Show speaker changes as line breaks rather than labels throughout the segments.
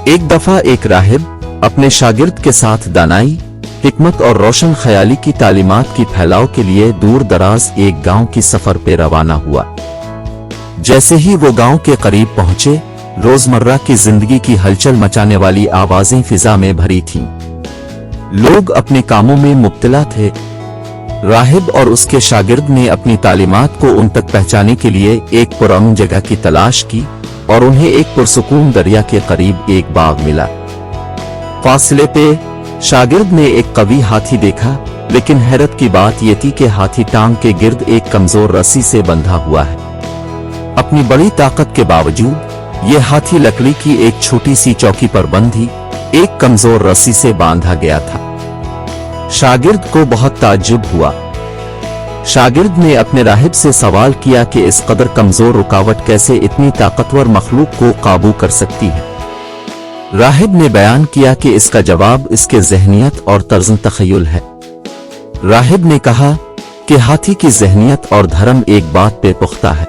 एक दफा एक राहिब अपने शागिर्द के साथ दानाई, हिकमत और रोशन ख्याली की तालीमात की फैलाव के लिए दूर दराज एक गांव की सफर पे रवाना हुआ। जैसे ही वो गांव के करीब पहुंचे, रोजमर्रा की जिंदगी की हलचल मचाने वाली आवाजें फिजा में भरी थीं। लोग अपने कामों में मुब्तला थे। राहिब और उसके शागिर्द ने अपनी तालीमात को उन तक पहुंचाने के लिए एक पुरअमन जगह की तलाश की और उन्हें एक पुरसुकून दरिया के करीब एक बाग मिला। फासले पे शागिर्द ने एक कवी हाथी देखा, लेकिन हैरत की बात ये थी कि हाथी टांग के गिर्द एक कमजोर रस्सी से बंधा हुआ है। अपनी बड़ी ताकत के बावजूद ये हाथी लकड़ी की एक छोटी सी चौकी पर बंधी एक कमजोर रस्सी से बांधा गया था। शागिर्द को बहुत ताज्जुब हुआ। शागिर्द ने अपने राहिब से सवाल किया कि इस कदर कमजोर रुकावट कैसे इतनी ताकतवर मखलूक को काबू कर सकती है। राहिब ने बयान किया कि इसका जवाब इसके ज़हनियत और तर्ज़ तख़य्युल है। राहिब ने कहा कि हाथी की ज़हनियत और धर्म एक बात पे पुख्ता है,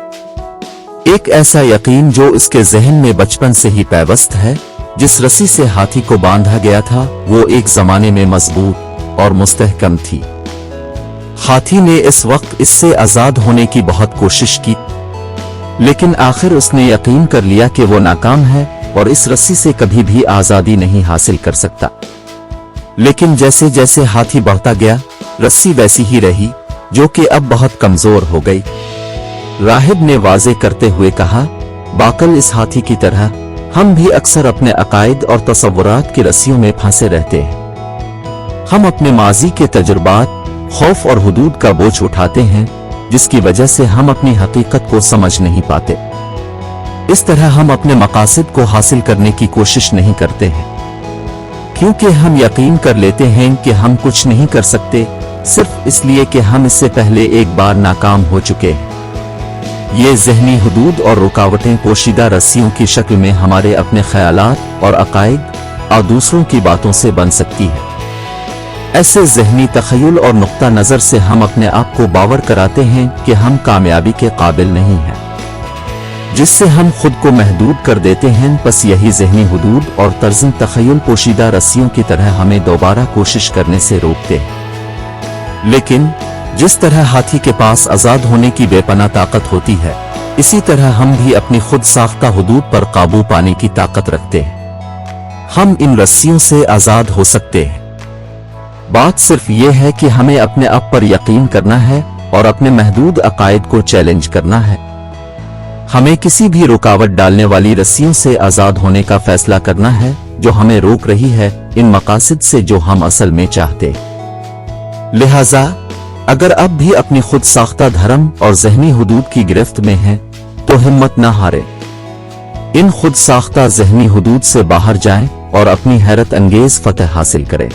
एक ऐसा यकीन जो इसके ज़हन में बचपन से ही पैवस्त है। जिस रस्सी से हाथी को बांधा गया था वो एक जमाने में मजबूत और मुस्तहकम थी। हाथी ने इस वक्त इससे आजाद होने की बहुत कोशिश की, लेकिन आखिर उसने यकीन कर लिया कि वो नाकाम है और इस रस्सी से कभी भी आजादी नहीं हासिल कर सकता। लेकिन जैसे जैसे हाथी बढ़ता गया, रस्सी वैसी ही रही, जो कि अब बहुत कमजोर हो गई। राहिब ने वाज़े करते हुए कहा, बाकल इस हाथी की तरह हम भी अक्सर अपने अकायद और तसव्वुरात की रस्सियों में फंसे रहते हैं। हम अपने माजी के तजुर्बात, खौफ और हुदूद का बोझ उठाते हैं, जिसकी वजह से हम अपनी हकीकत को समझ नहीं पाते। इस तरह हम अपने मकासद को हासिल करने की कोशिश नहीं करते हैं, क्योंकि हम यकीन कर लेते हैं कि हम कुछ नहीं कर सकते, सिर्फ इसलिए कि हम इससे पहले एक बार नाकाम हो चुके हैं। ये ज़हनी हुदूद और रुकावटें पोशीदा रस्सियों की शक्ल में हमारे अपने ख्यालात और अकायद और दूसरों की बातों से बन सकती है। ऐसे ज़हनी तख़य्युल और नुक्ता नज़र से हम अपने आप को बावर कराते हैं कि हम कामयाबी के काबिल नहीं हैं, जिससे हम खुद को महदूद कर देते हैं। बस यही ज़हनी हुदूद और तर्ज़ तख़य्युल पोशीदा रस्सियों की तरह हमें दोबारा कोशिश करने से रोकते हैं। लेकिन जिस तरह हाथी के पास आजाद होने की बेपनाह ताकत होती है, इसी तरह हम भी अपनी खुद साख्ता हुदूद पर काबू पाने की ताकत रखते हैं। हम इन रस्सियों से आजाद हो सकते हैं। बात सिर्फ ये है कि हमें अपने आप पर यकीन करना है और अपने महदूद अकायद को चैलेंज करना है। हमें किसी भी रुकावट डालने वाली रस्सियों से आजाद होने का फैसला करना है, जो हमें रोक रही है इन मकासद से जो हम असल में चाहते। लिहाजा अगर अब भी अपनी खुद साख्ता धर्म और ज़हनी हुदूद की गिरफ्त में हैं, तो हिम्मत न हारें। इन खुद साख्ता ज़हनी हुदूद से बाहर जाएं और अपनी हैरत अंगेज फतह हासिल करें।